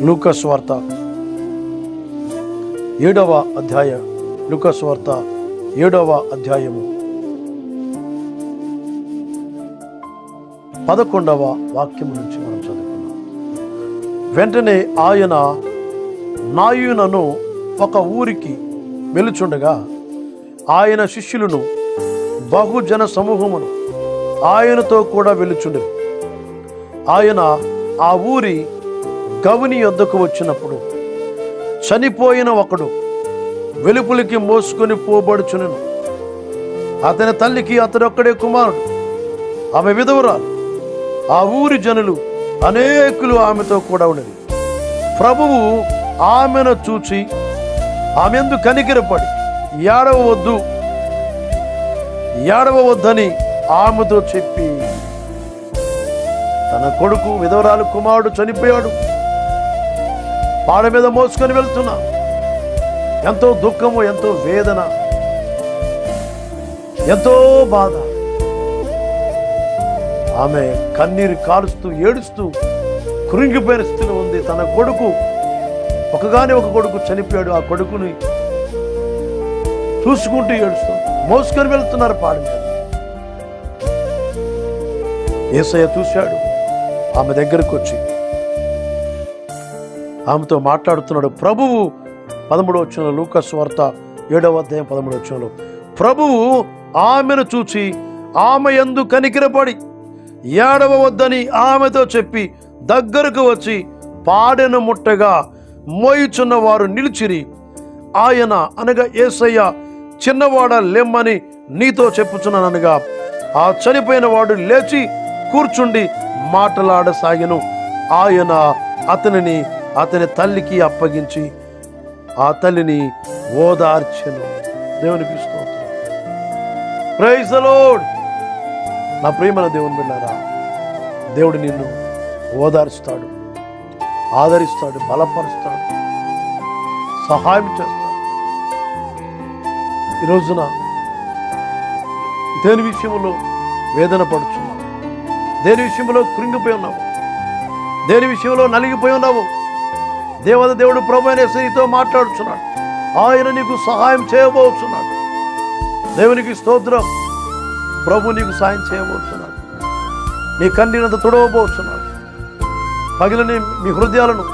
లూకా సువార్త 7వ అధ్యాయం. లూకా సువార్త 7వ అధ్యాయము 11వ వాక్యం నుంచి మనం చదువుకున్నాం. వెంటనే ఆయన నాయునను ఒక ఊరికి వెలుచుండగా ఆయన శిష్యులను బహుజన సమూహమును ఆయనతో కూడా వెలుచుండెను. ఆయన ఆ ఊరి గవిని యొద్దకు వచ్చినప్పుడు చనిపోయిన ఒకడు వెలుపులికి మోసుకొని పోబడుచునెను. అతని తల్లికి అతడొక్కడే కుమారుడు, ఆమె విధవరాలు. ఆ ఊరి జనులు అనేకులు ఆమెతో కూడా ఉండేది. ప్రభువు ఆమెను చూచి ఆమెందు కనికరపడి ఏడవవద్దని ఆమెతో చెప్పి, తన కొడుకు విధవరాలు కుమారుడు చనిపోయాడు, పాడ మీద మోసుకొని వెళ్తున్నా. ఎంతో దుఃఖము, ఎంతో వేదన, ఎంతో బాధ. ఆమె కన్నీరు కారుస్తూ ఏడుస్తూ కృంగిపోయిన స్థితిలో ఉంది. తన కొడుకు ఒక కొడుకు చనిపోయాడు. ఆ కొడుకుని చూసుకుంటూ ఏడుస్తూ మోసుకొని వెళ్తున్నారు పాడ మీద. యేసయ్య చూశాడు, ఆమె దగ్గరకు వచ్చి ఆమెతో మాట్లాడుతున్నాడు. ప్రభువు 13వ వచనంలో, లూకా సువార్త 7వ అధ్యాయం 13వ వచనంలో, ప్రభువు ఆమెను చూచి ఆమె యందు కనికరపడి ఏడవవద్దని ఆమెతో చెప్పి దగ్గరకు వచ్చి పాడెను ముట్టగా మోయుచున్న వారు నిలిచిరి. ఆయన అనగా యేసయ్య, చిన్నవాడ లెమ్మని నీతో చెప్పుచున్నాననగా ఆ చనిపోయిన వాడు లేచి కూర్చుండి మాటలాడసాగెను. ఆయన అతని తల్లికి అప్పగించి ఆ తల్లిని ఓదార్చెను. దేవునికి స్తోత్రం. Praise the lord. నా ప్రియమైన దేవుని బిడ్డలారా, దేవుడు నిన్ను ఓదార్చుతాడు, ఆదరిస్తాడు, బలపరుస్తాడు, సహాయం చేస్తాడు. ఈ రోజున దేని విషయంలో వేదన పడుచున్నావు, దేని విషయంలో కృంగిపోయి ఉన్నావు, దేని విషయంలో నలిగిపోయి ఉన్నావు, దేవుడు ప్రభు అయిన యేసుతో మాట్లాడుచున్నాడు. ఆయన నీకు సహాయం చేయబోతున్నాడు. దేవునికి స్తోత్రం. ప్రభు నీకు సాయం చేయబోతున్నాడు. నీ కన్నీరంతా తుడవబోతున్నాడు. పగిలిన మీ హృదయాలను,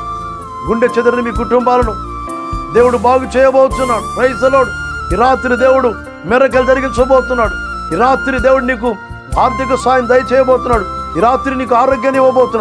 గుండె చెదరని మీ కుటుంబాలను దేవుడు బాగు చేయబోతున్నాడు. Praise the lord. ఈ రాత్రి దేవుడు మిరకలు జరిగించబోతున్నాడు. ఈ రాత్రి దేవుడు నీకు ఆర్థిక సాయం దయచేయబోతున్నాడు. ఈ రాత్రి నీకు ఆరోగ్యాన్ని ఇవ్వబోతున్నాడు.